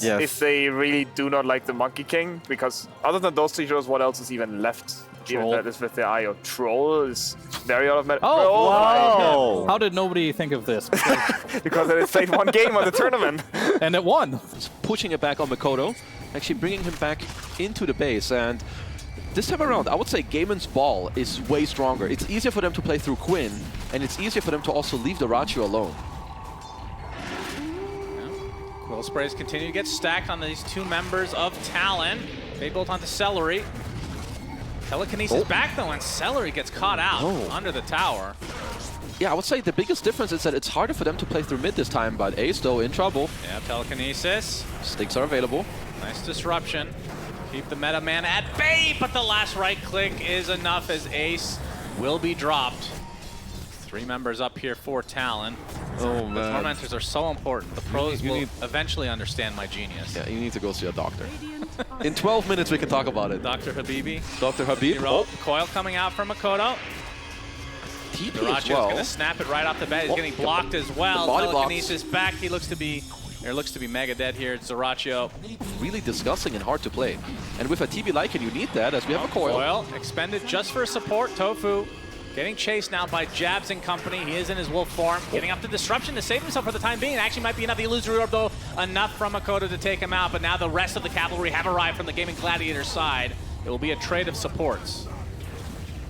Yes. if they really do not like the Monkey King, because other than those two heroes, what else is even left? Even that is with the IO. Troll is very out of meta. Oh, wow! How did nobody think of this? Because it played one game on the tournament. And it won. He's pushing it back on Mikoto, actually bringing him back into the base. And this time around, I would say Gaimin's ball is way stronger. It's easier for them to play through Quinn, and it's easier for them to also leave the dyrachyo alone. Quill sprays continue to get stacked on these two members of Talon. They bolt onto Seleri. Telekinesis back though, and Seleri gets caught out under the tower. Yeah, I would say the biggest difference is that it's harder for them to play through mid this time, but Ace though in trouble. Yeah, telekinesis. Sticks are available. Nice disruption. Keep the meta man at bay, but the last right click is enough as Ace will be dropped. 3 members up here for Talon. Oh man. The tormentors are so important. The pros will eventually understand my genius. Yeah, you need to go see a doctor. In 12 minutes we can talk about it. Dr. Habibi. Dr. Habib. Coil coming out from Makoto. TP as Dyrachyo's well. gonna snap it right off the bat. He's getting blocked as well. Telekinesis back. He looks to be mega dead here. It's Dyrachyo. Really disgusting and hard to play. And with a TB Lycan, you need that as we have a coil. Coil expended just for support. tOfu getting chased now by Jabz and company. He is in his wolf form. Getting up the disruption to save himself for the time being. It actually might be enough. The illusory orb though, enough from Makoto to take him out. But now the rest of the cavalry have arrived from the Gaimin Gladiators side. It will be a trade of supports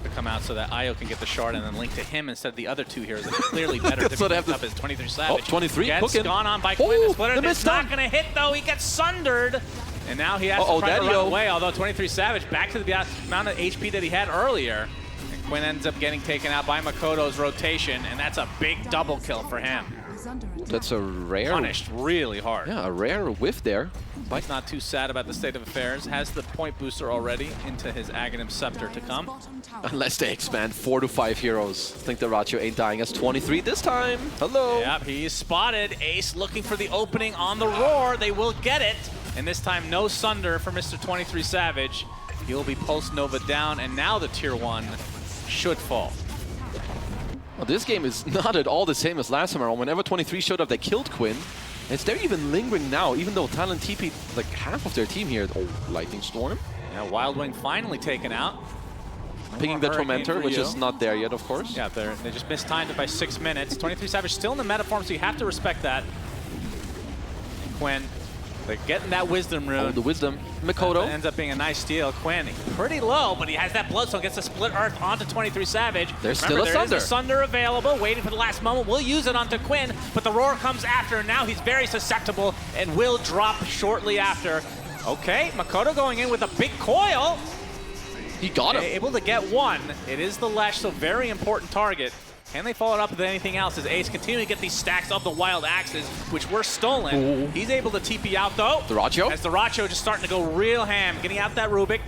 to come out so that Io can get the shard and then link to him instead of the other two heroes that are clearly better to be picked up as 23 Savage. 23 gets cooking. gone on by Quinn. The splitter the is not going to hit though. He gets sundered. And now he has to try to run away, although 23 Savage back to the amount of HP that he had earlier. And Quinn ends up getting taken out by Makoto's rotation, and that's a big double kill for him. That's a rare. Punished really hard. Yeah, a rare whiff there. He's not too sad about the state of affairs. Has the point booster already into his Aghanim Scepter to come. Unless they expand 4 to 5 heroes. I think the dyrachyo ain't dying as 23 this time. Hello. Yep, he's spotted. Ace looking for the opening on the roar. They will get it. And this time, no Sunder for Mr. 23 Savage. He'll be post Nova down, and now the tier 1 should fall. Well, this game is not at all the same as last time around. Whenever 23 showed up, they killed Quinn. Is they're even lingering now, even though Talon TP'd like half of their team here. Oh, Lightning Storm. Yeah, Wild Wing finally taken out. Picking the Tormentor, which is not there yet, of course. Yeah, they just mistimed it by 6 minutes. 23 Savage still in the meta form, so you have to respect that. Quinn, they're getting that Wisdom Rune. Oh, the Wisdom. Mikoto. That ends up being a nice steal. Quinn, pretty low, but he has that Bloodstone, gets a Split Earth onto 23 Savage. There's still a Sunder. There is a Sunder available, waiting for the last moment. We'll use it onto Quinn, but the Roar comes after, and now he's very susceptible and will drop shortly after. Okay, Makoto going in with a big coil. He got him. Able to get one. It is the Lesh, so very important target. Can they follow it up with anything else as Ace continuing to get these stacks of the Wild Axes, which were stolen? Ooh. He's able to TP out though. Dyrachyo. As Dyrachyo just starting to go real ham, getting out that Rubik.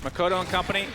Makoto and company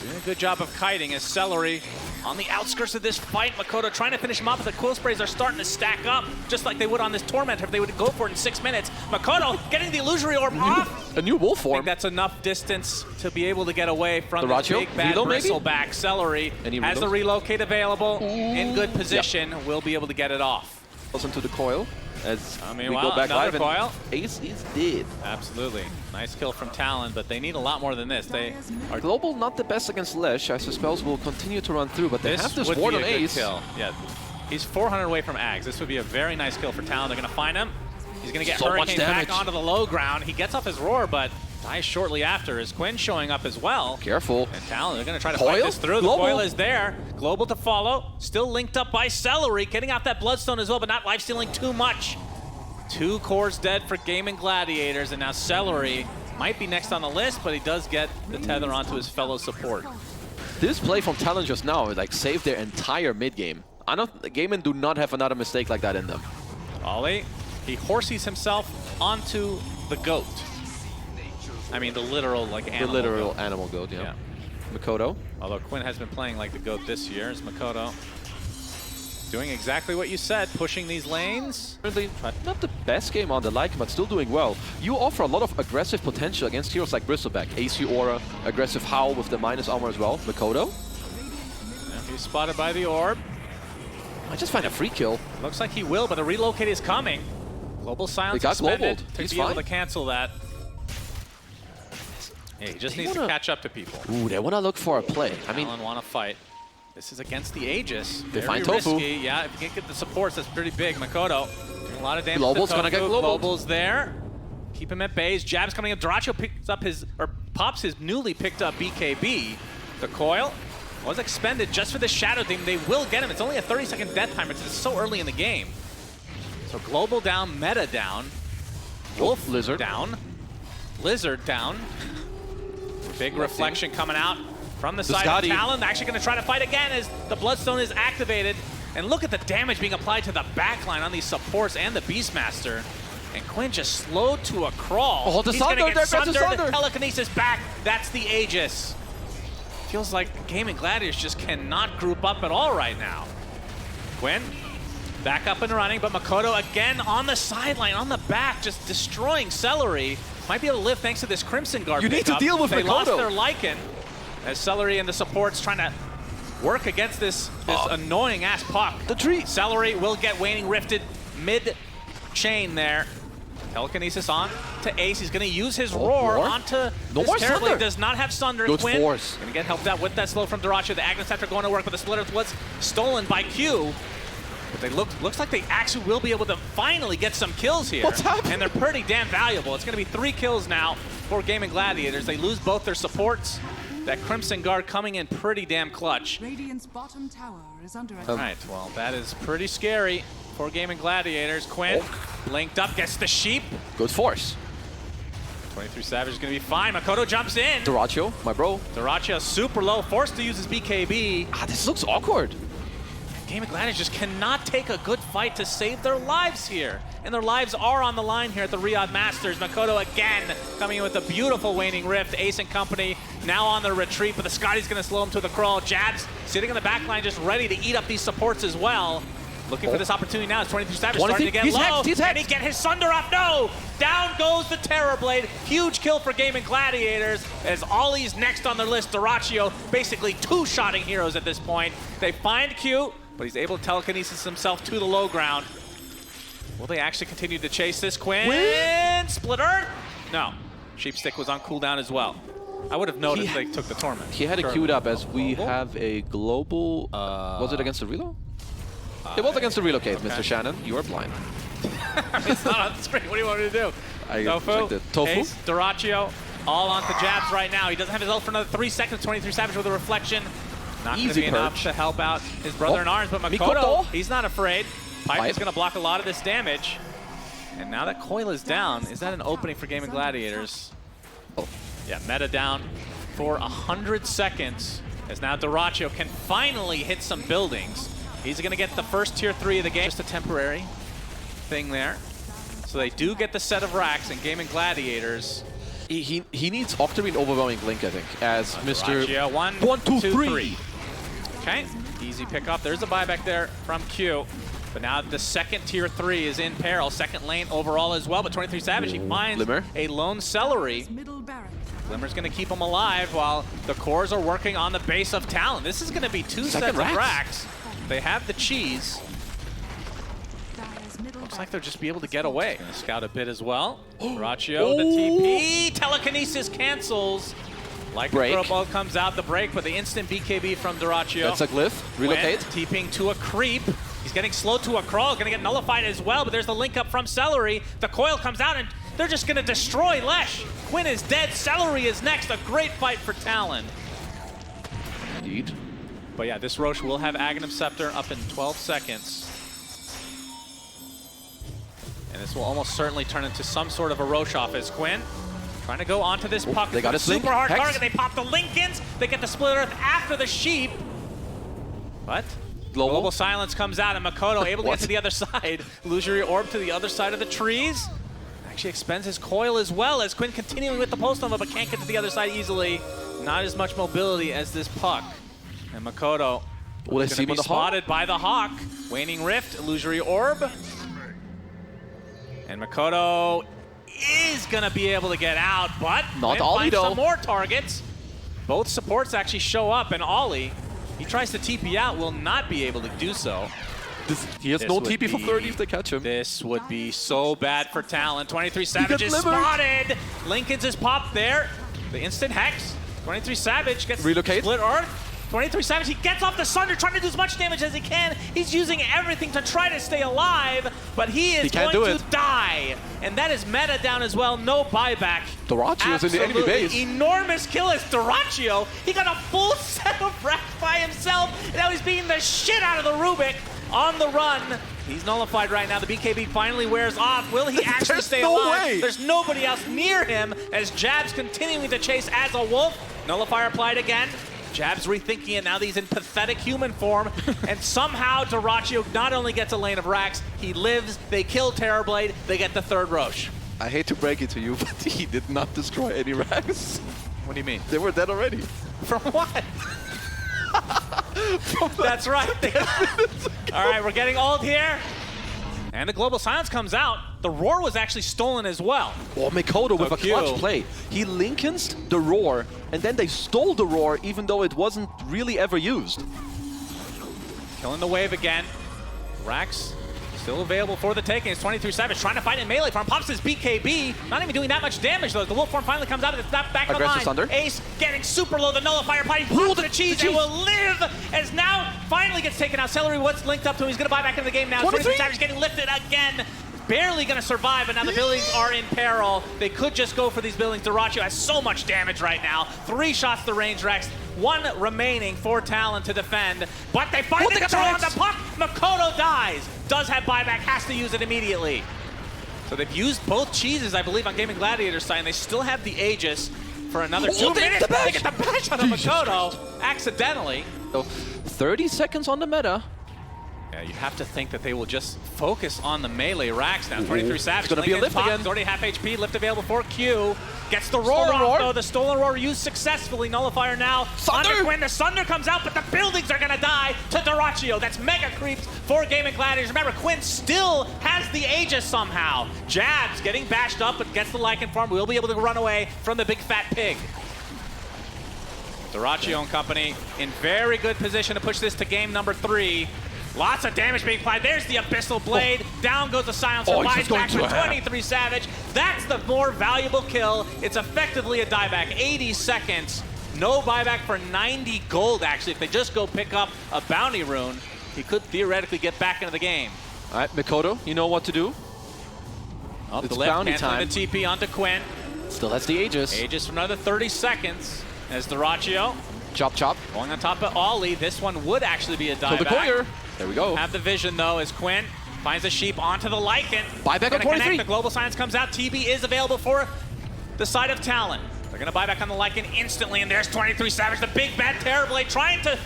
doing a good job of kiting as Seleri on the outskirts of this fight. Makoto trying to finish him up, but the Quill Sprays are starting to stack up, just like they would on this Tormentor if they would go for it in 6 minutes. Makoto getting the Illusory Orb off. A new wolf I form. think that's enough distance to be able to get away from the big bad bristleback. Seleri has the relocate available, in good position, will be able to get it off. Goes into the coil as we wow, go back live. Coil. Ace is dead. Absolutely. Nice kill from Talon, but they need a lot more than this. They are Global not the best against Lesh, as his spells will continue to run through, but they have this ward on Ace. Kill. Yeah, he's 400 away from Ags. This would be a very nice kill for Talon. They're going to find him. He's going to get Hurricane back onto the low ground. He gets off his roar, but dies shortly after. Is Quinn showing up as well? Careful. And Talon, they're going to try to fight this through. The coil is there. Global to follow. Still linked up by Seleri, getting out that Bloodstone as well, but not lifestealing too much. 2 cores dead for Gaimin Gladiators, and now Seleri might be next on the list, but he does get the tether onto his fellow support. This play from Talon just now like saved their entire mid game. Gaimin do not have another mistake like that in them. Oli, he horses himself onto the goat. I mean the literal animal. The literal goat. Animal goat, yeah. Mikoto. Although Quinn has been playing like the goat this year, is Mikoto doing exactly what you said, pushing these lanes. Really not the best game on the Lycan, but still doing well. You offer a lot of aggressive potential against heroes like Bristleback, AC Aura, aggressive Howl with the minus armor as well. Mikoto. And he's spotted by the orb. I just find a free kill. Looks like he will, but the relocate is coming. Global silence got suspended globaled. to He's be able fine. to cancel that. Yeah, he just needs to catch up to people. Ooh, they want to look for a play. I mean, Talon want to fight. This is against the Aegis. They Very find tOfu. risky. Yeah, if you can't get the supports, that's pretty big. Mikoto doing a lot of damage. Global's to gonna get tOfu. globaled. Global's there. Keep him at base. Jabz coming up. dyrachyo picks up his, or pops his newly picked up BKB. The coil was expended just for the Shadow Team. They will get him. It's only a 30-second death timer. It's so early in the game. So Global down, Meta down. Wolf Lizard down. Lizard down. Big reflection coming out from the side of Talon. They're actually going to try to fight again as the Bloodstone is activated. And look at the damage being applied to the backline on these supports and the Beastmaster. And Quinn just slowed to a crawl. Oh, the He's going to get Sunder. sundered. The telekinesis back. That's the Aegis. Feels like Gaimin Gladiators just cannot group up at all right now. Quinn back up and running, but Mikoto again on the sideline, on the back, just destroying Seleri. Might be able to live thanks to this Crimson Guard You need pickup. to deal with They Mikoto. lost their Lycan as Seleri and the supports trying to work against this annoying-ass puck. The tree. Seleri will get Waning Rifted mid-chain there. Telekinesis on to Ace. He's going to use his roar onto this terribly. Sunder. Does not have Sunder. Good Quinn force. going to get helped out with that slow from dyrachyo. The Agnes Scepter going to work, but the Split Earth was stolen by Q. But they looks like they actually will be able to finally get some kills here. What's happening? And they're pretty damn valuable. It's going to be 3 kills now for Gaimin Gladiators. They lose both their supports. That Crimson Guard coming in pretty damn clutch. Radiant's bottom tower is under attack. All right, well, that is pretty scary for Gaimin Gladiators. Quinn linked up, gets the sheep. Good force. 23 Savage is going to be fine. Mikoto jumps in. dyrachyo, my bro. dyrachyo super low, forced to use his BKB. Ah, this looks awkward. Gaimin Gladiators just cannot take a good fight to save their lives here. And their lives are on the line here at the Riyadh Masters. Mikoto again coming in with a beautiful Waning Rift. Ace and company now on the retreat, but the Scotty's going to slow him to the crawl. Jabz sitting in the back line just ready to eat up these supports as well. Looking for this opportunity now. It's 23 Savage starting to get low. Can he get his Sunder up? No! Down goes the Terrorblade. Huge kill for Gaimin Gladiators as Oli's next on their list. dyrachyo basically two-shotting heroes at this point. They find Q, but he's able to telekinesis himself to the low ground. Will they actually continue to chase this? Quinn! Split Earth? No. Sheepstick was on cooldown as well. I would have noticed they took the Torment. He had it queued up as we have a global... was it against the reload? It was against the relocate, Mr. Shannon. You are blind. It's not on the screen. What do you want me to do? tOfu, Ace, dyrachyo, all onto Jabz right now. He doesn't have his ult for another 3 seconds. 23 Savage with a reflection. Not going to be enough to help out his brother in arms, but Mikoto, he's not afraid. Pipe is going to block a lot of this damage. And now that coil is down, is that an opening for Gaimin Gladiators? Yeah, Meta down for 100 seconds as now dyrachyo can finally hit some buildings. He's going to get the first tier 3 of the game. Just a temporary thing there. So they do get the set of racks, and Gaimin Gladiators. He needs Octarine Overwhelming Blink, I think, as Mr. dyrachyo, 1, 2, 3. Okay, easy pickup. There's a buyback there from Q. But now the second tier 3 is in peril. Second lane overall as well. But 23 Savage, he finds a lone Seleri. Glimmer's going to keep him alive while the cores are working on the base of Talon. This is going to be 2 sets of racks. They have the cheese. Looks like they'll just be able to get away. Gonna scout a bit as well. dyrachyo, the TP. Telekinesis cancels. Like the throw ball comes out, the break, but the instant BKB from dyrachyo. That's a glyph. Relocate. TPing to a creep. He's getting slowed to a crawl. Going to get nullified as well, but there's the link up from Seleri. The coil comes out, and they're just going to destroy Lesh. Quinn is dead. Seleri is next. A great fight for Talon. Indeed. But yeah, this Roche will have Aghanim Scepter up in 12 seconds. And this will almost certainly turn into some sort of a Roche off as Quinn trying to go onto this puck. They got a super hard target. They pop the Linkins. They get the Split Earth after the sheep. But global silence comes out, and Mikoto able to get to the other side. Illusory Orb to the other side of the trees. Actually expends his coil as well as Quinn continuing with the post nova, but can't get to the other side easily. Not as much mobility as this puck. And Mikoto is going to be spotted by the Hawk. Waning Rift, Illusory Orb. And Mikoto is going to be able to get out, but not Oli though. Some more targets. Both supports actually show up, and Oli, he tries to TP out, will not be able to do so. He has This no would TP for be- 30 if they catch him. This would be so bad for Talon. 23 Savage is livered. spotted. Lincoln's is popped there. The instant hex. 23 Savage gets Relocate. split earth. 23 Savage, he gets off the Sunder, trying to do as much damage as he can. He's using everything to try to stay alive, but he is can't going do to it. die. And that is meta down as well. No buyback. dyrachyo is in the enemy Absolutely base. enormous kill as dyrachyo. He got a full set of racks by himself. And now he's beating the shit out of the Rubik on the run. He's nullified right now. The BKB finally wears off. Will he actually There's stay no alive? way. There's nobody else near him as Jabz continuing to chase as a wolf. Nullifier applied again. Jabz rethinking it now that he's in pathetic human form. And somehow dyrachyo not only gets a lane of racks, he lives. They kill Terrorblade. They get the third Roche. I hate to break it to you, but he did not destroy any racks. What do you mean? They were dead already. From what? That's right. All right, we're getting old here. And the Global Silence comes out. The Roar was actually stolen as well. Oh, Mikoto with a Q. clutch play. He Lincolns the Roar, and then they stole the Roar even though it wasn't really ever used. Killing the wave again. Rax still available for the taking. It's 23 Savage trying to find a melee farm. Pops his BKB. Not even doing that much damage though. The wolf form finally comes out and it's not back Aggressive online. Thunder. Ace getting super low. The nullifier party pulls the cheese and will live as now finally gets taken out. Seleri was linked up to him. He's going to buy back into the game now. 23 Savage getting lifted again. Barely going to survive, and now the buildings are in peril. They could just go for these buildings. dyrachyo has so much damage right now. 3 shots to range Rex. 1 remaining for Talon to defend. But they find the control on the puck. Mikoto dies. Does have buyback, has to use it immediately. So they've used both cheeses, I believe, on Gaimin Gladiators side, and they still have the Aegis for another 2 minutes. They get the bash on Mikoto accidentally. So 30 seconds on the meta. Yeah, you have to think that they will just focus on the melee racks now. 23 Savage. It's gonna be a lift again. He's already half HP. Lift available for Q. Gets the roar off, though. The stolen roar used successfully. Nullifier now. Thunder! Onto Quinn. The Sunder comes out, but the buildings are gonna die to dyrachyo. That's mega creeps for Gaimin Gladiators. Remember, Quinn still has the Aegis somehow. Jabz getting bashed up, but gets the Lycan farm. We'll be able to run away from the big fat pig. dyrachyo and company in very good position to push this to game number 3. Lots of damage being applied. There's the Abyssal Blade. Down goes the Silencer. Buys back with 23 Savage. That's the more valuable kill. It's effectively a dieback. 80 seconds. No buyback for 90 gold, actually. If they just go pick up a bounty rune, he could theoretically get back into the game. All right, Mikoto, you know what to do. Up It's the left, bounty canceling time. the TP onto Quinn. Still has the Aegis. Aegis for another 30 seconds as dyrachyo Chop, chop. going on top of Oli. This one would actually be a Kill the dieback. courier. There we go. Have the vision though as Quinn finds the sheep onto the Lycan. Buyback on Gonna 23. connect. The Global Silence comes out. TB is available for the side of Talon. They're gonna buy back on the Lycan instantly, and there's 23 Savage, the big bad Terrorblade, trying to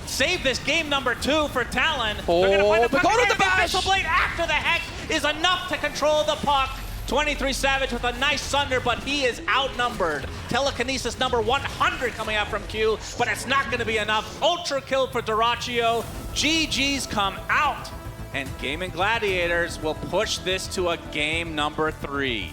save this game number 2 for Talon. They're gonna find the puck Mikoto again. the bash! Abyssal Blade after the hex is enough to control the puck. 23 Savage with a nice Sunder, but he is outnumbered. Telekinesis number 100 coming out from Q, but it's not going to be enough. Ultra kill for dyrachyo. GG's come out, and Gaimin Gladiators will push this to a game number 3.